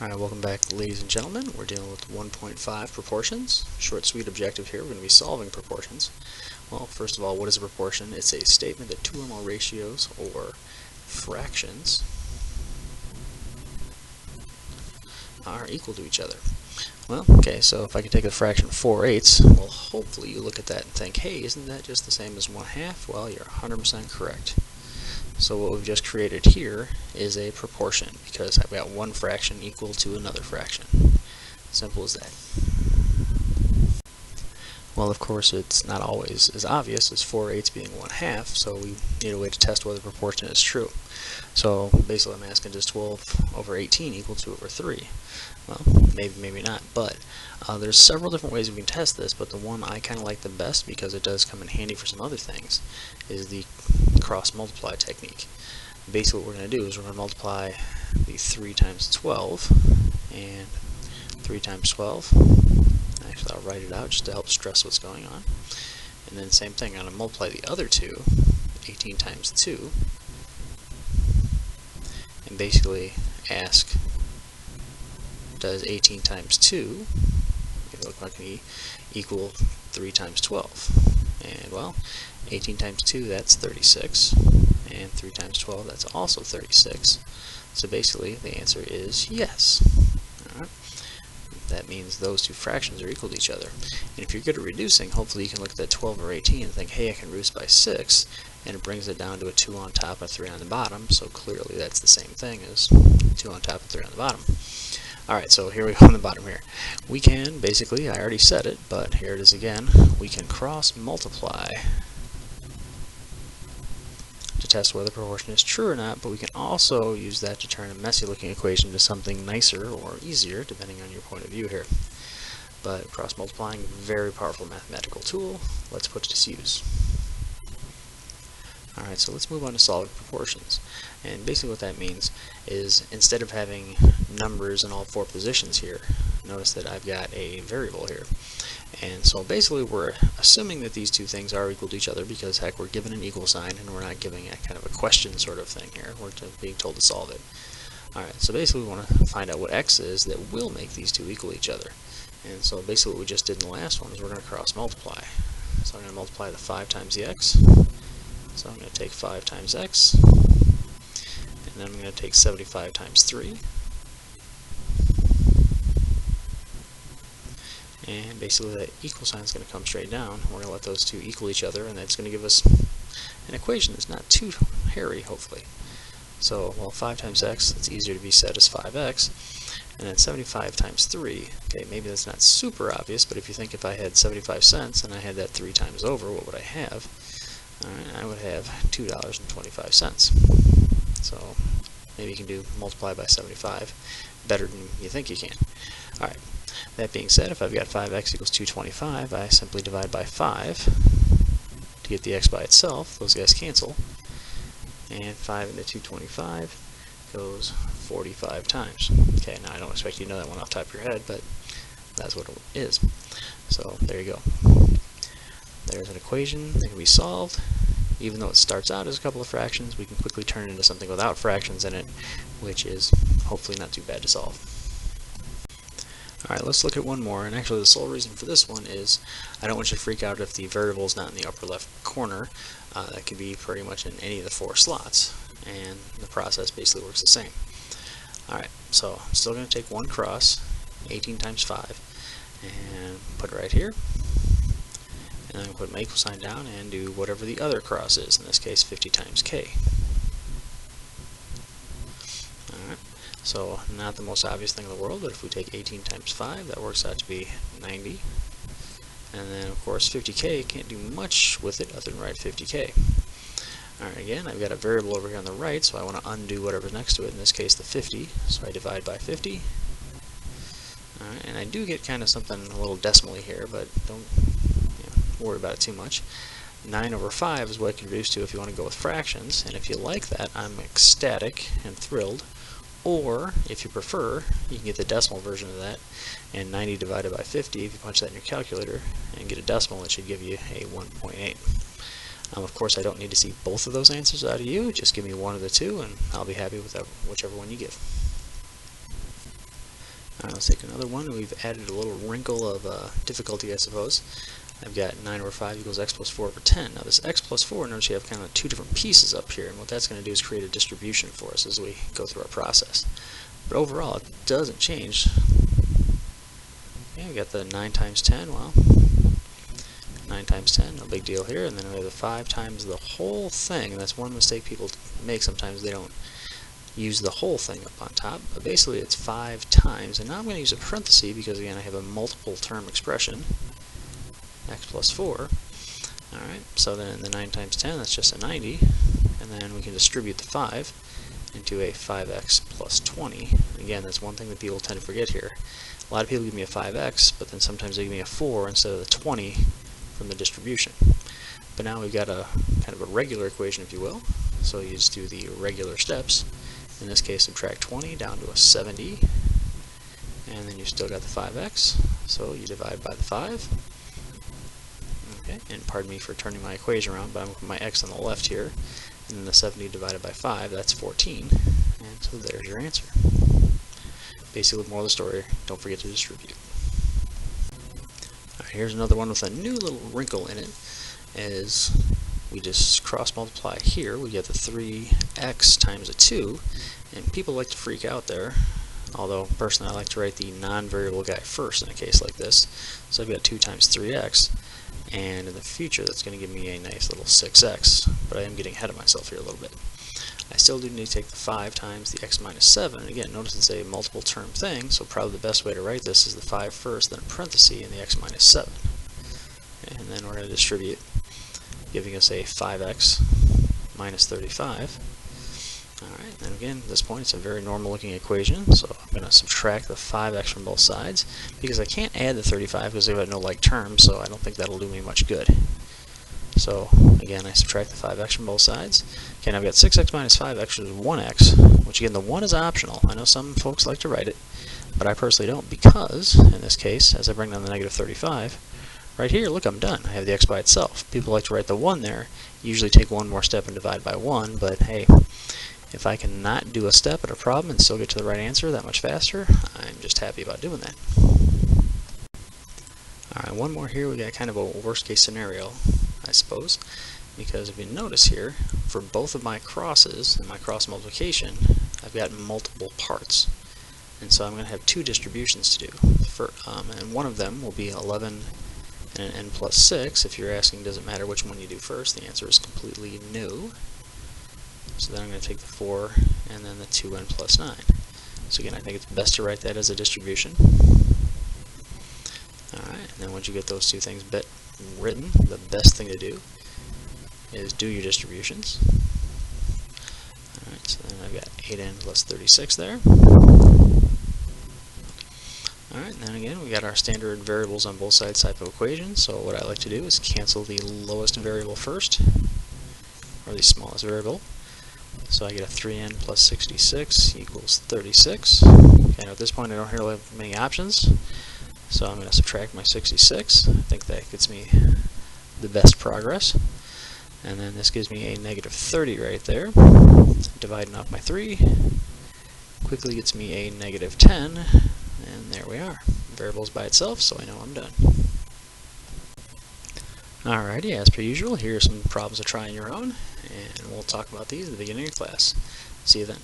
Alright, welcome back, ladies and gentlemen. We're dealing with 1.5 proportions. Short, sweet objective here. We're going to be solving proportions. Well, first of all, what is a proportion? It's a statement that two or more ratios or fractions are equal to each other. Well, okay, so if I could take a fraction 4/8, well, hopefully you look at that and think, hey, isn't that just the same as 1/2? Well, you're 100% correct. So what we've just created here is a proportion because I've got one fraction equal to another fraction. Simple as that. Well, of course, it's not always as obvious as 4/8 being 1/2, so we need a way to test whether the proportion is true. So basically I'm asking, does 12 over 18 equal 2 over 3? Well, maybe, maybe not, but there's several different ways we can test this, but the one I kind of like the best because it does come in handy for some other things is the cross multiply technique. Basically what we're going to do is we're going to multiply the 3 times 12 and 3 times 12. Actually, I'll write it out just to help stress what's going on. And then same thing, I'm going to multiply the other two, 18 times 2, and basically ask, does 18 times 2 look like me equal 3 times 12? And well, 18 times 2, that's 36, and 3 times 12, that's also 36. So basically the answer is yes. All right. That means those two fractions are equal to each other. And if you're good at reducing, hopefully you can look at that 12 over 18 and think, hey, I can reduce by 6, and it brings it down to a 2 on top and a 3 on the bottom, so clearly that's the same thing as 2 on top and 3 on the bottom. Alright, so here we go on the bottom here. We can, basically, I already said it, but here it is again, we can cross multiply to test whether the proportion is true or not, but we can also use that to turn a messy looking equation to something nicer or easier, depending on your point of view here. But cross multiplying, very powerful mathematical tool. Let's put it to use. Alright, so let's move on to solving proportions. And basically what that means is instead of having numbers in all four positions here, notice that I've got a variable here. And so basically we're assuming that these two things are equal to each other because, heck, we're given an equal sign and we're not giving a kind of a question sort of thing here. We're being told to solve it. Alright, so basically we want to find out what x is that will make these two equal to each other. And so basically what we just did in the last one is we're going to cross multiply. So I'm going to multiply the 5 times the x. So I'm going to take 5 times x, and then I'm going to take 75 times 3, and basically that equal sign is going to come straight down. We're going to let those two equal each other, and that's going to give us an equation that's not too hairy, hopefully. So, well, 5 times x, that's easier to be said as 5x, and then 75 times 3, okay, maybe that's not super obvious, but if you think if I had 75 cents and I had that 3 times over, what would I have? Alright, I would have $2.25. So maybe you can do multiply by 75 better than you think you can. Alright, that being said, if I've got 5x equals 225, I simply divide by 5 to get the x by itself. Those guys cancel. And 5 into 225 goes 45 times. Okay, now I don't expect you to know that one off the top of your head, but that's what it is. So there you go. There's an equation that can be solved. Even though it starts out as a couple of fractions, we can quickly turn it into something without fractions in it, which is hopefully not too bad to solve. Alright, let's look at one more, and actually the sole reason for this one is I don't want you to freak out if the variable is not in the upper left corner. That could be pretty much in any of the 4 slots, and the process basically works the same. Alright, so I'm still going to take one cross, 18 times 5, and put it right here. And I'm going to put my equal sign down and do whatever the other cross is, in this case 50 times k. Alright, so not the most obvious thing in the world, but if we take 18 times 5, that works out to be 90. And then of course 50k, can't do much with it other than write 50k. Alright, again, I've got a variable over here on the right, so I want to undo whatever's next to it, in this case the 50, so I divide by 50. Alright, and I do get kind of something a little decimally here, but don't worry about it too much. 9 over 5 is what I can reduce to if you want to go with fractions, and if you like that, I'm ecstatic and thrilled. Or, if you prefer, you can get the decimal version of that, and 90 divided by 50, if you punch that in your calculator and get a decimal, it should give you a 1.8. Of course, I don't need to see both of those answers out of you, just give me one of the two, and I'll be happy with whichever one you give. Alright, let's take another one. We've added a little wrinkle of difficulty, I suppose. I've got 9 over 5 equals x plus 4 over 10. Now this x plus 4, notice you have kind of two different pieces up here, and what that's going to do is create a distribution for us as we go through our process. But overall, it doesn't change. Okay, we got the 9 times 10, well, 9 times 10, no big deal here, and then we have the 5 times the whole thing, and that's one mistake people make sometimes. They don't use the whole thing up on top, but basically it's 5 times, and now I'm going to use a parenthesis because again I have a multiple term expression, x plus 4. Alright, so then the 9 times 10, that's just a 90, and then we can distribute the 5 into a 5x plus 20. Again, that's one thing that people tend to forget here. A lot of people give me a 5x, but then sometimes they give me a 4 instead of the 20 from the distribution. But now we've got a kind of a regular equation, if you will, so you just do the regular steps. In this case, subtract 20 down to a 70, and then you still got the 5x, so you divide by the 5. Okay, and pardon me for turning my equation around, but I'm going to put my x on the left here, and then the 70 divided by 5, that's 14, and so there's your answer. Basically, the moral of the story, don't forget to distribute. Alright, here's another one with a new little wrinkle in it, is we just cross multiply here, we get the 3x times a 2, and people like to freak out there, although personally I like to write the non-variable guy first in a case like this. So I've got 2 times 3x, and in the future that's going to give me a nice little 6x, but I am getting ahead of myself here a little bit. I still do need to take the 5 times the x minus 7, and again, notice it's a multiple term thing, so probably the best way to write this is the 5 first, then a parenthesis, and the x minus 7. Okay, and then we're going to distribute, giving us a 5x minus 35. Alright, and again, at this point it's a very normal looking equation, so I'm going to subtract the 5x from both sides, because I can't add the 35 because they've got no like terms, so I don't think that'll do me much good. So again, I subtract the 5x from both sides. Okay, now I've got 6x minus 5x, which is 1x, which again, the 1 is optional. I know some folks like to write it, but I personally don't, because, in this case, as I bring down the negative 35, right here, look, I'm done. I have the x by itself. People like to write the 1 there, usually take one more step and divide by 1, but hey, if I can not do a step at a problem and still get to the right answer that much faster, I'm just happy about doing that. Alright, one more here. We got kind of a worst case scenario, I suppose, because if you notice here, for both of my crosses and my cross multiplication, I've got multiple parts. And so I'm going to have two distributions to do. And one of them will be 11 and an n plus 6. If you're asking, does it matter which one you do first, the answer is completely no. So then I'm going to take the 4 and then the 2n plus 9. So again, I think it's best to write that as a distribution. Alright, and then once you get those two things written, the best thing to do is do your distributions. Alright, so then I've got 8n plus 36 there. Alright, and then again, we got our standard variables on both sides type of equation. So what I like to do is cancel the lowest variable first, or the smallest variable. So I get a 3n plus 66 equals 36. Okay, now at this point I don't really have many options, so I'm going to subtract my 66. I think that gets me the best progress. And then this gives me a negative 30 right there. Dividing off my 3 quickly gets me a negative 10, and there we are. Variables by itself, so I know I'm done. Alrighty, as per usual, here are some problems to try on your own, and we'll talk about these at the beginning of class. See you then.